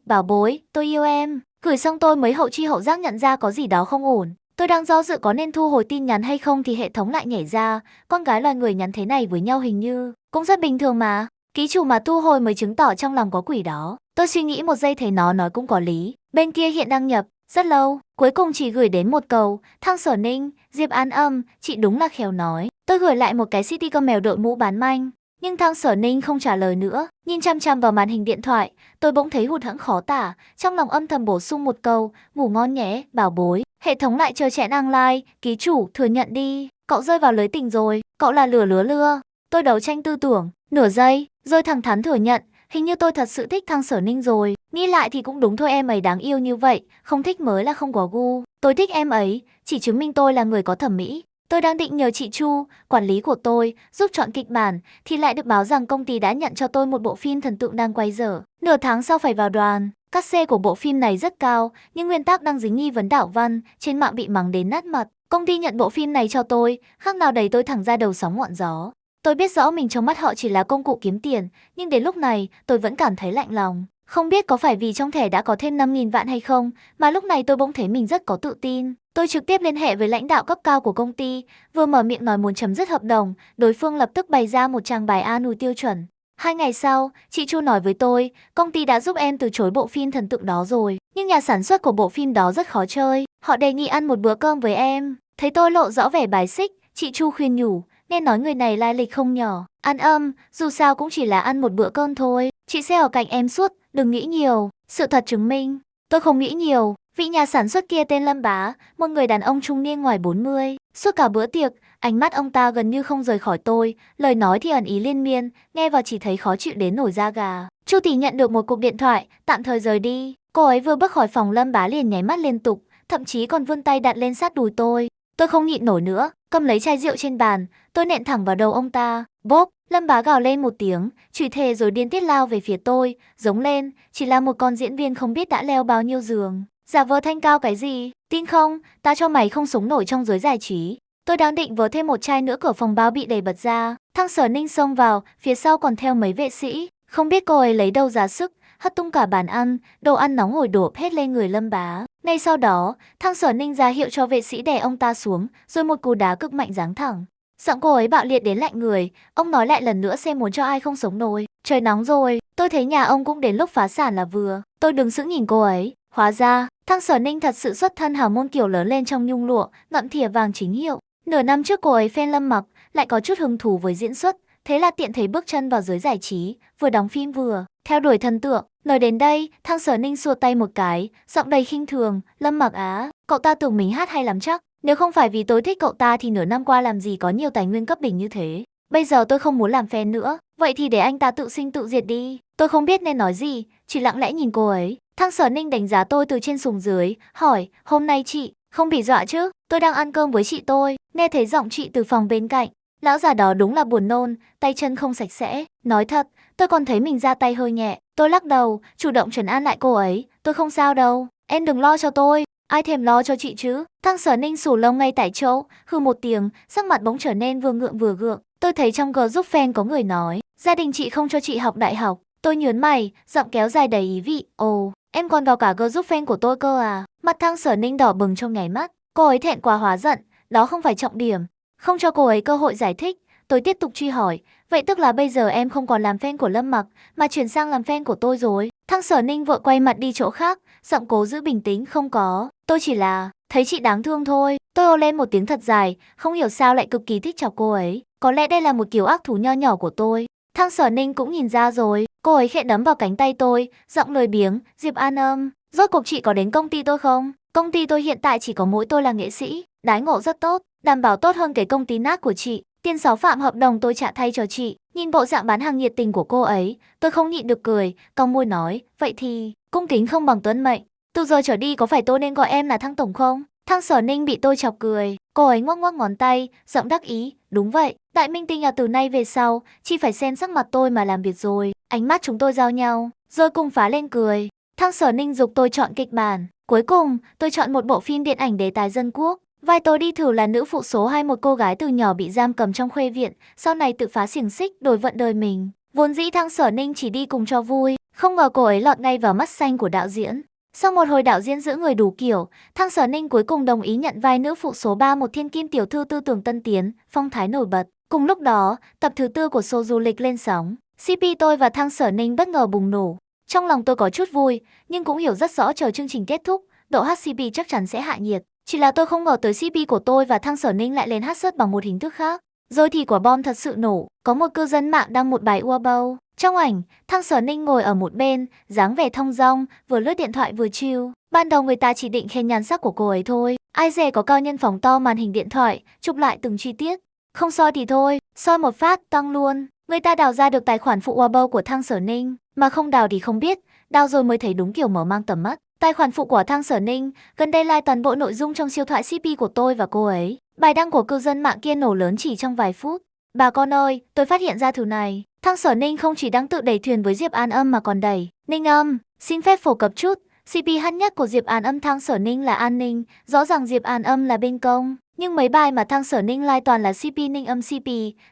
Bảo bối, tôi yêu em. Gửi xong tôi mới hậu chi hậu giác nhận ra có gì đó không ổn. Tôi đang do dự có nên thu hồi tin nhắn hay không thì hệ thống lại nhảy ra. Con gái loài người nhắn thế này với nhau hình như cũng rất bình thường mà. Ký chủ mà thu hồi mới chứng tỏ trong lòng có quỷ đó. Tôi suy nghĩ một giây thấy nó nói cũng có lý. Bên kia hiện đăng nhập, rất lâu, cuối cùng chỉ gửi đến một câu, Thăng Sở Ninh, Diệp An Âm, chị đúng là khéo nói. Tôi gửi lại một cái city con mèo đội mũ bán manh. Nhưng Thăng Sở Ninh không trả lời nữa, nhìn chăm chăm vào màn hình điện thoại, tôi bỗng thấy hụt hẫng khó tả, trong lòng âm thầm bổ sung một câu, ngủ ngon nhé, bảo bối. Hệ thống lại chờ chẽn online, ký chủ, thừa nhận đi, cậu rơi vào lưới tình rồi, cậu là lừa. Tôi đấu tranh tư tưởng, nửa giây, rồi thẳng thắn thừa nhận, hình như tôi thật sự thích Thăng Sở Ninh rồi. Nghĩ lại thì cũng đúng thôi, em ấy đáng yêu như vậy, không thích mới là không có gu. Tôi thích em ấy, chỉ chứng minh tôi là người có thẩm mỹ. Tôi đang định nhờ chị Chu, quản lý của tôi, giúp chọn kịch bản, thì lại được báo rằng công ty đã nhận cho tôi một bộ phim thần tượng đang quay dở. Nửa tháng sau phải vào đoàn. Cát xê của bộ phim này rất cao, nhưng nguyên tắc đang dính nghi vấn đạo văn, trên mạng bị mắng đến nát mặt. Công ty nhận bộ phim này cho tôi, khác nào đẩy tôi thẳng ra đầu sóng ngọn gió. Tôi biết rõ mình trong mắt họ chỉ là công cụ kiếm tiền, nhưng đến lúc này tôi vẫn cảm thấy lạnh lòng. Không biết có phải vì trong thẻ đã có thêm 5.000 vạn hay không, mà lúc này tôi bỗng thấy mình rất có tự tin. Tôi trực tiếp liên hệ với lãnh đạo cấp cao của công ty, vừa mở miệng nói muốn chấm dứt hợp đồng, đối phương lập tức bày ra một trang bài an ủi tiêu chuẩn. 2 ngày sau, chị Chu nói với tôi, công ty đã giúp em từ chối bộ phim thần tượng đó rồi, nhưng nhà sản xuất của bộ phim đó rất khó chơi, họ đề nghị ăn một bữa cơm với em. Thấy tôi lộ rõ vẻ bài xích, chị Chu khuyên nhủ, nghe nói người này lai lịch không nhỏ. An Âm, dù sao cũng chỉ là ăn một bữa cơm thôi, chị sẽ ở cạnh em suốt, đừng nghĩ nhiều. Sự thật chứng minh, tôi không nghĩ nhiều. Vị nhà sản xuất kia tên Lâm Bá, một người đàn ông trung niên ngoài 40. Suốt cả bữa tiệc, ánh mắt ông ta gần như không rời khỏi tôi, lời nói thì ẩn ý liên miên, nghe vào chỉ thấy khó chịu đến nổi da gà. Chu Tỷ nhận được một cuộc điện thoại, tạm thời rời đi. Cô ấy vừa bước khỏi phòng Lâm Bá liền nháy mắt liên tục, thậm chí còn vươn tay đặt lên sát đùi tôi. Tôi không nhịn nổi nữa, cầm lấy chai rượu trên bàn, tôi nện thẳng vào đầu ông ta. Bốp, Lâm Bá gào lên một tiếng, chửi thề rồi điên tiết lao về phía tôi, giống lên, chỉ là một con diễn viên không biết đã leo bao nhiêu giường. Giả vờ thanh cao cái gì, tin không, ta cho mày không sống nổi trong giới giải trí. Tôi đang định vớ thêm một chai nữa, cửa phòng bao bị đẩy bật ra. Thăng Sở Ninh xông vào, phía sau còn theo mấy vệ sĩ. Không biết cô ấy lấy đâu ra sức, hất tung cả bàn ăn, đồ ăn nóng hổi đổ hết lên người Lâm Bá. Ngay sau đó, Thăng Sở Ninh ra hiệu cho vệ sĩ đè ông ta xuống, rồi một cú đá cực mạnh giáng thẳng. Giọng cô ấy bạo liệt đến lạnh người, ông nói lại lần nữa xem muốn cho ai không sống nổi. Trời nóng rồi, tôi thấy nhà ông cũng đến lúc phá sản là vừa. Tôi đứng sững nhìn cô ấy, hóa ra, Thăng Sở Ninh thật sự xuất thân hào môn kiểu lớn lên trong nhung lụa, ngậm thìa vàng chính hiệu. Nửa năm trước cô ấy fan Lâm Mặc, lại có chút hứng thú với diễn xuất, thế là tiện thấy bước chân vào giới giải trí, vừa đóng phim vừa theo đuổi thần tượng. Nói đến đây, Thăng Sở Ninh xua tay một cái, giọng đầy khinh thường, Lâm Mặc á, cậu ta tưởng mình hát hay lắm chắc. Nếu không phải vì tôi thích cậu ta thì nửa năm qua làm gì có nhiều tài nguyên cấp đỉnh như thế. Bây giờ tôi không muốn làm fan nữa, vậy thì để anh ta tự sinh tự diệt đi. Tôi không biết nên nói gì, chỉ lặng lẽ nhìn cô ấy. Thăng Sở Ninh đánh giá tôi từ trên xuống dưới, hỏi, hôm nay chị không bị dọa chứ? Tôi đang ăn cơm với chị tôi, nghe thấy giọng chị từ phòng bên cạnh. Lão già đó đúng là buồn nôn, tay chân không sạch sẽ. Nói thật, tôi còn thấy mình ra tay hơi nhẹ. Tôi lắc đầu, chủ động trấn an lại cô ấy. Tôi không sao đâu, em đừng lo cho tôi. Ai thèm lo cho chị chứ? Thăng Sở Ninh sủ lông ngay tại chỗ, hừ một tiếng, sắc mặt bỗng trở nên vừa ngượng vừa gượng. Tôi thấy trong group fan có người nói, gia đình chị không cho chị học đại học. Tôi nhớn mày, giọng kéo dài đầy ý vị. Ồ, em còn vào cả group fan của tôi cơ à? Mặt Thăng Sở Ninh đỏ bừng trong nháy mắt. Cô ấy thẹn quá hóa giận, đó không phải trọng điểm. Không cho cô ấy cơ hội giải thích, tôi tiếp tục truy hỏi, vậy tức là bây giờ em không còn làm fan của Lâm Mặc, mà chuyển sang làm fan của tôi rồi. Thăng Sở Ninh vội quay mặt đi chỗ khác, giọng cố giữ bình tĩnh, không có, tôi chỉ là thấy chị đáng thương thôi. Tôi ồ lên một tiếng thật dài, không hiểu sao lại cực kỳ thích chọc cô ấy. Có lẽ đây là một kiểu ác thú nho nhỏ của tôi. Thăng Sở Ninh cũng nhìn ra rồi, cô ấy khẽ đấm vào cánh tay tôi, giọng lười biếng, Diệp An Âm, rốt cuộc chị có đến công ty tôi không? Công ty tôi hiện tại chỉ có mỗi tôi là nghệ sĩ, đãi ngộ rất tốt, đảm bảo tốt hơn cái công ty nát của chị. Tiền 6 phạm hợp đồng tôi trả thay cho chị. Nhìn bộ dạng bán hàng nhiệt tình của cô ấy, tôi không nhịn được cười, cong môi nói, vậy thì, cung kính không bằng tuân mệnh. Từ giờ trở đi có phải tôi nên gọi em là Thăng Tổng không? Thăng Sở Ninh bị tôi chọc cười, cô ấy ngoắc ngoắc ngón tay, giọng đắc ý, đúng vậy, đại minh tinh từ nay về sau, chị phải xem sắc mặt tôi mà làm việc rồi. Ánh mắt chúng tôi giao nhau, rồi cùng phá lên cười. Thăng Sở Ninh giục tôi chọn kịch bản. Cuối cùng, tôi chọn một bộ phim điện ảnh đề tài dân quốc. Vai tôi đi thử là nữ phụ số 2, một cô gái từ nhỏ bị giam cầm trong khuê viện, sau này tự phá xiềng xích đổi vận đời mình. Vốn dĩ Thăng Sở Ninh chỉ đi cùng cho vui, không ngờ cô ấy lọt ngay vào mắt xanh của đạo diễn. Sau một hồi đạo diễn giữ người đủ kiểu, Thăng Sở Ninh cuối cùng đồng ý nhận vai nữ phụ số 3, một thiên kim tiểu thư tư tưởng tân tiến, phong thái nổi bật. Cùng lúc đó, tập thứ 4 của show du lịch lên sóng. CP tôi và Thăng Sở Ninh bất ngờ bùng nổ. Trong lòng tôi có chút vui, nhưng cũng hiểu rất rõ chờ chương trình kết thúc, độ hot CP chắc chắn sẽ hạ nhiệt. Chỉ là tôi không ngờ tới CP của tôi và Thăng Sở Ninh lại lên hát sớt bằng một hình thức khác. Rồi thì quả bom thật sự nổ, có một cư dân mạng đăng một bài Weibo. Trong ảnh, Thăng Sở Ninh ngồi ở một bên, dáng vẻ thong dong, vừa lướt điện thoại vừa chill. Ban đầu người ta chỉ định khen nhan sắc của cô ấy thôi, ai dè có cao nhân phóng to màn hình điện thoại, chụp lại từng chi tiết. Không soi thì thôi, soi một phát tăng luôn. Người ta đào ra được tài khoản phụ Weibo của Thăng Sở Ninh, mà không đào thì không biết, đào rồi mới thấy đúng kiểu mở mang tầm mắt. Tài khoản phụ của Thăng Sở Ninh gần đây like toàn bộ nội dung trong siêu thoại CP của tôi và cô ấy. Bài đăng của cư dân mạng kia nổ lớn chỉ trong vài phút. Bà con ơi, tôi phát hiện ra thứ này. Thăng Sở Ninh không chỉ đang tự đẩy thuyền với Diệp An Âm mà còn đẩy Ninh Âm. Xin phép phổ cập chút, CP hot nhất của Diệp An Âm Thăng Sở Ninh là An Ninh. Rõ ràng Diệp An Âm là bên công, nhưng mấy bài mà Thăng Sở Ninh like toàn là CP Ninh Âm CP,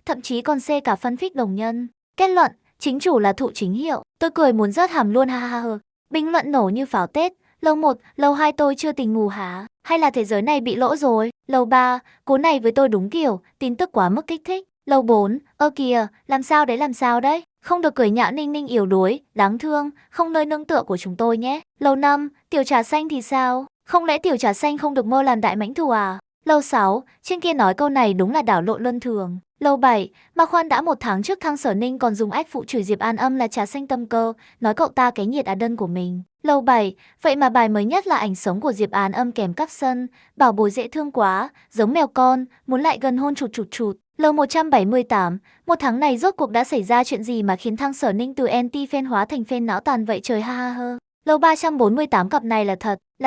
thậm chí còn xê cả phân đồng nhân. Kết luận, chính chủ là thụ chính hiệu. Tôi cười muốn rớt hàm luôn, ha ha ha. Bình luận nổ như pháo Tết. Lầu 1, lầu 2 tôi chưa tỉnh ngủ hả? Hay là thế giới này bị lỗi rồi? Lầu 3, cú này với tôi đúng kiểu, tin tức quá mức kích thích. Lầu 4, ơ kìa, làm sao đấy? Không được cười nhạo Ninh Ninh yếu đuối, đáng thương, không nơi nương tựa của chúng tôi nhé. Lầu 5, tiểu trà xanh thì sao? Không lẽ tiểu trà xanh không được mơ làm đại mãnh thù à? Lầu 6, trên kia nói câu này đúng là đảo lộn luân thường. Lầu 7, mà khoan đã, 1 tháng trước Thăng Sở Ninh còn dùng ách phụ chửi Diệp An Âm là trà xanh tâm cơ, nói cậu ta cái nhiệt đân của mình. Lầu 7, vậy mà bài mới nhất là ảnh sống của Diệp An Âm kèm caption, bảo bối dễ thương quá, giống mèo con, muốn lại gần hôn chụt. Lầu 178, 1 tháng này rốt cuộc đã xảy ra chuyện gì mà khiến Thăng Sở Ninh từ anti fan hóa thành fan não tàn vậy trời, ha ha ha. Lầu 348, cặp này là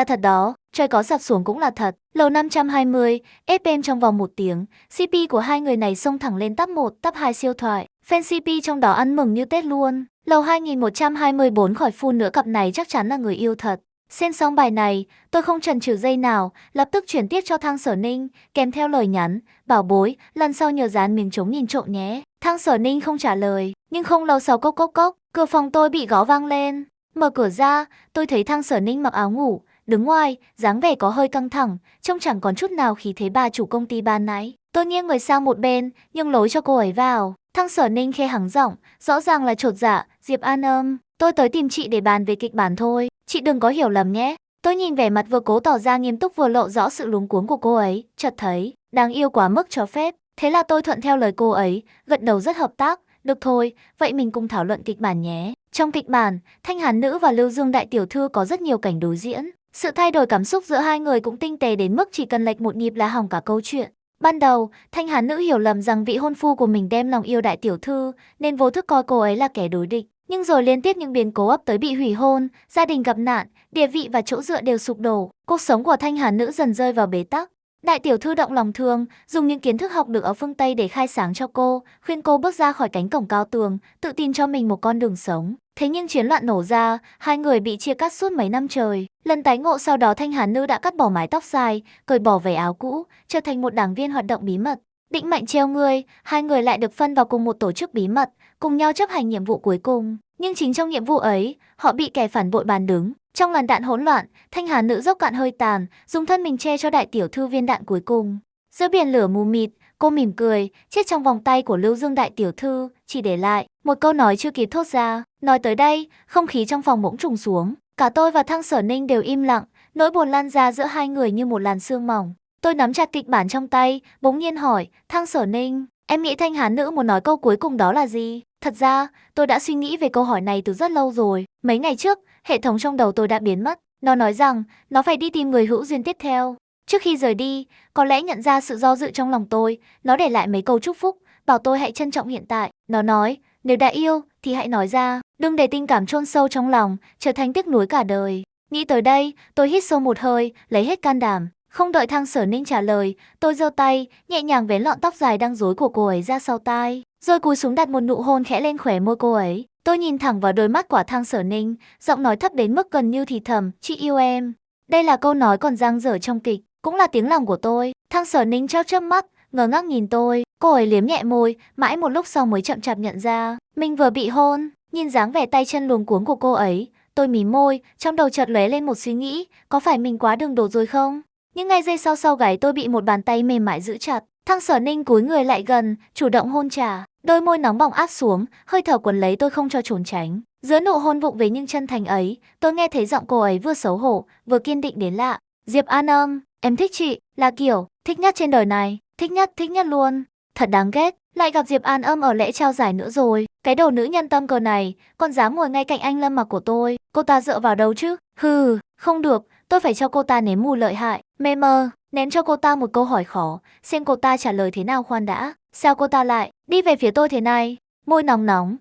thật đó, trời có sập xuống cũng là thật. Lầu 520, FM trong vòng 1 tiếng, CP của hai người này xông thẳng lên top 1, top 2 siêu thoại. Fan CP trong đó ăn mừng như Tết luôn. Lầu 2124, khỏi phun nữa, cặp này chắc chắn là người yêu thật. Xem xong bài này, tôi không chần chừ giây nào, lập tức chuyển tiếp cho Thăng Sở Ninh, kèm theo lời nhắn, bảo bối, lần sau nhờ dán miếng chống nhìn trộm nhé. Thăng Sở Ninh không trả lời, nhưng không lâu sau cốc, cửa phòng tôi bị gõ vang lên. Mở cửa ra, tôi thấy Thăng Sở Ninh mặc áo ngủ, đứng ngoài, dáng vẻ có hơi căng thẳng, trông chẳng còn chút nào khí thế bà chủ công ty ban nãy. Tôi nghiêng người sang một bên, nhưng lối cho cô ấy vào. Thăng Sở Ninh khẽ hắng giọng, rõ ràng là chột dạ, Diệp An Âm, tôi tới tìm chị để bàn về kịch bản thôi, chị đừng có hiểu lầm nhé. Tôi nhìn vẻ mặt vừa cố tỏ ra nghiêm túc vừa lộ rõ sự luống cuống của cô ấy, chợt thấy đáng yêu quá mức cho phép. Thế là tôi thuận theo lời cô ấy, gật đầu rất hợp tác. Được thôi, vậy mình cùng thảo luận kịch bản nhé. Trong kịch bản, Thanh Hàn Nữ và Lưu Dương Đại Tiểu Thư có rất nhiều cảnh đối diễn. Sự thay đổi cảm xúc giữa hai người cũng tinh tế đến mức chỉ cần lệch một nhịp là hỏng cả câu chuyện. Ban đầu, Thanh Hàn Nữ hiểu lầm rằng vị hôn phu của mình đem lòng yêu Đại Tiểu Thư, nên vô thức coi cô ấy là kẻ đối địch. Nhưng rồi liên tiếp những biến cố ập tới, bị hủy hôn, gia đình gặp nạn, địa vị và chỗ dựa đều sụp đổ. Cuộc sống của Thanh Hàn Nữ dần rơi vào bế tắc. Đại Tiểu Thư động lòng thương, dùng những kiến thức học được ở phương Tây để khai sáng cho cô, khuyên cô bước ra khỏi cánh cổng cao tường, tự tin cho mình một con đường sống. Thế nhưng chiến loạn nổ ra, hai người bị chia cắt suốt mấy năm trời. Lần tái ngộ sau đó, Thanh Hàn Nữ đã cắt bỏ mái tóc dài, cởi bỏ váy áo cũ, trở thành một đảng viên hoạt động bí mật. Định mệnh treo ngươi, hai người lại được phân vào cùng một tổ chức bí mật, cùng nhau chấp hành nhiệm vụ cuối cùng. Nhưng chính trong nhiệm vụ ấy, họ bị kẻ phản bội bàn đứng. Trong làn đạn hỗn loạn, Thanh Hàn Nữ dốc cạn hơi tàn, dùng thân mình che cho Đại Tiểu Thư viên đạn cuối cùng. Giữa biển lửa mù mịt, cô mỉm cười, chết trong vòng tay của Lưu Dương Đại Tiểu Thư, chỉ để lại một câu nói chưa kịp thốt ra. Nói tới đây, không khí trong phòng bỗng trùng xuống. Cả tôi và Thăng Sở Ninh đều im lặng, nỗi buồn lan ra giữa hai người như một làn sương mỏng. Tôi nắm chặt kịch bản trong tay, bỗng nhiên hỏi, Thăng Sở Ninh, em nghĩ Thanh Hàn Nữ muốn nói câu cuối cùng đó là gì? Thật ra, tôi đã suy nghĩ về câu hỏi này từ rất lâu rồi. Mấy ngày trước, hệ thống trong đầu tôi đã biến mất. Nó nói rằng, nó phải đi tìm người hữu duyên tiếp theo. Trước khi rời đi, có lẽ nhận ra sự do dự trong lòng tôi, nó để lại mấy câu chúc phúc, bảo tôi hãy trân trọng hiện tại. Nó nói, nếu đã yêu thì hãy nói ra, đừng để tình cảm chôn sâu trong lòng, trở thành tiếc nuối cả đời. Nghĩ tới đây, tôi hít sâu một hơi, lấy hết can đảm. Không đợi Thang Sở Ninh trả lời, tôi giơ tay, nhẹ nhàng vén lọn tóc dài đang rối của cô ấy ra sau tai, rồi cúi xuống đặt một nụ hôn khẽ lên khóe môi cô ấy. Tôi nhìn thẳng vào đôi mắt của Thang Sở Ninh, giọng nói thấp đến mức gần như thì thầm, chị yêu em. Đây là câu nói còn dang dở trong kịch, cũng là tiếng lòng của tôi. Thang Sở Ninh chớp chớp mắt, ngơ ngác nhìn tôi. Cô ấy liếm nhẹ môi, mãi một lúc sau mới chậm chạp nhận ra mình vừa bị hôn. Nhìn dáng vẻ tay chân luống cuống của cô ấy, tôi mím môi, trong đầu chợt lóe lên một suy nghĩ, có phải mình quá đường đột rồi không? Nhưng ngay giây sau gáy tôi bị một bàn tay mềm mại giữ chặt. Thang Sở Ninh cúi người lại gần, chủ động hôn trả. Đôi môi nóng bỏng áp xuống, hơi thở quấn lấy tôi không cho trốn tránh. Giữa nụ hôn vụng về nhưng chân thành ấy, tôi nghe thấy giọng cô ấy vừa xấu hổ, vừa kiên định đến lạ. Diệp An Âm, em thích chị, là kiểu thích nhất trên đời này, thích nhất luôn. Thật đáng ghét, lại gặp Diệp An Âm ở lễ trao giải nữa rồi. Cái đồ nữ nhân tâm cờ này, còn dám ngồi ngay cạnh anh Lâm Mặc của tôi. Cô ta dựa vào đâu chứ? Hừ, không được, tôi phải cho cô ta nếm mùi lợi hại. Mê mơ, ném cho cô ta một câu hỏi khó, xem cô ta trả lời thế nào. Khoan đã, sao cô ta lại đi về phía tôi thế này? Môi nóng nóng,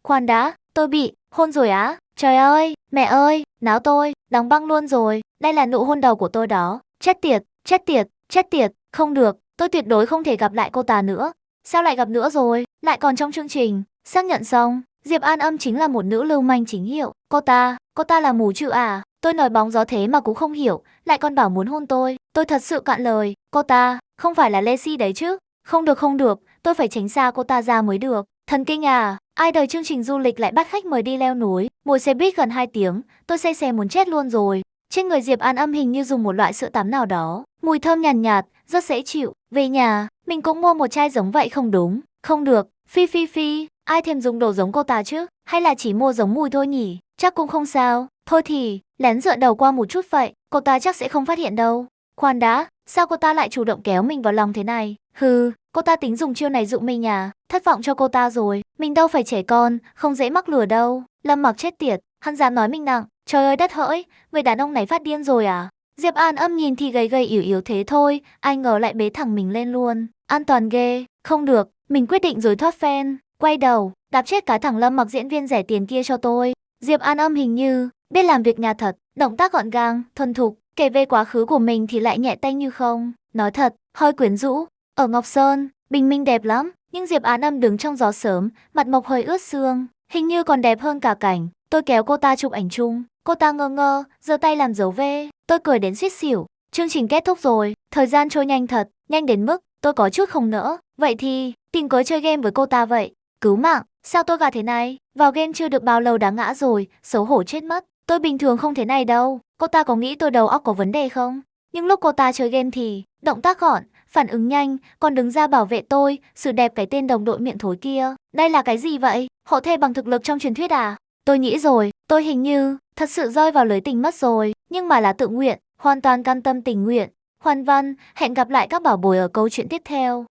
khoan đã, tôi bị hôn rồi á? Trời ơi, mẹ ơi, náo tôi, đóng băng luôn rồi. Đây là nụ hôn đầu của tôi đó. Chết tiệt, không được, tôi tuyệt đối không thể gặp lại cô ta nữa. Sao lại gặp nữa rồi, lại còn trong chương trình. Xác nhận xong, Diệp An Âm chính là một nữ lưu manh chính hiệu. Cô ta là mù chữ à? Tôi nói bóng gió thế mà cũng không hiểu, lại còn bảo muốn hôn tôi thật sự cạn lời. Cô ta, không phải là Lê Si đấy chứ? Không được, tôi phải tránh xa cô ta ra mới được. Thần kinh à, ai đời chương trình du lịch lại bắt khách mời đi leo núi, ngồi xe buýt gần 2 tiếng, tôi say xe muốn chết luôn rồi. Trên người Diệp An Âm hình như dùng một loại sữa tắm nào đó, mùi thơm nhàn nhạt, rất dễ chịu. Về nhà, mình cũng mua một chai giống vậy không đúng? Không được, phi, ai thèm dùng đồ giống cô ta chứ? Hay là chỉ mua giống mùi thôi nhỉ? Chắc cũng không sao. Thôi thì, lén dựa đầu qua một chút vậy, cô ta chắc sẽ không phát hiện đâu. Khoan đã, sao cô ta lại chủ động kéo mình vào lòng thế này? Hừ, cô ta tính dùng chiêu này dụ mình à? Thất vọng cho cô ta rồi, mình đâu phải trẻ con, không dễ mắc lừa đâu. Lâm Mặc chết tiệt, hắn dám nói mình nặng. Trời ơi đất hỡi, người đàn ông này phát điên rồi à? Diệp An Âm nhìn thì gầy gầy yếu thế thôi, ai ngờ lại bế thẳng mình lên luôn. An toàn ghê, không được, mình quyết định rồi thoát phen. Quay đầu, đạp chết cái thằng Lâm Mặc diễn viên rẻ tiền kia cho tôi. Diệp An Âm hình như biết làm việc nhà thật, động tác gọn gàng, thuần thục, kể về quá khứ của mình thì lại nhẹ tênh như không. Nói thật, hơi quyến rũ. Ở Ngọc Sơn, bình minh đẹp lắm, nhưng Diệp An Âm đứng trong gió sớm, mặt mộc hơi ướt sương, hình như còn đẹp hơn cả cảnh. Tôi kéo cô ta chụp ảnh chung, cô ta ngơ ngơ, giơ tay làm dấu V. Tôi cười đến suýt xỉu. Chương trình kết thúc rồi, thời gian trôi nhanh thật, nhanh đến mức tôi có chút không nỡ. Vậy thì, tìm cớ chơi game với cô ta vậy. Cứu mạng, sao tôi gà thế này? Vào game chưa được bao lâu đã ngã rồi, xấu hổ chết mất. Tôi bình thường không thế này đâu. Cô ta có nghĩ tôi đầu óc có vấn đề không? Nhưng lúc cô ta chơi game thì, động tác gọn, phản ứng nhanh, còn đứng ra bảo vệ tôi, xử đẹp cái tên đồng đội miệng thối kia. Đây là cái gì vậy? Hộ thê bằng thực lực trong truyền thuyết à? Tôi nghĩ rồi, tôi hình như thật sự rơi vào lưới tình mất rồi, nhưng mà là tự nguyện, hoàn toàn cam tâm tình nguyện. Hoàn Văn, hẹn gặp lại các bảo bối ở câu chuyện tiếp theo.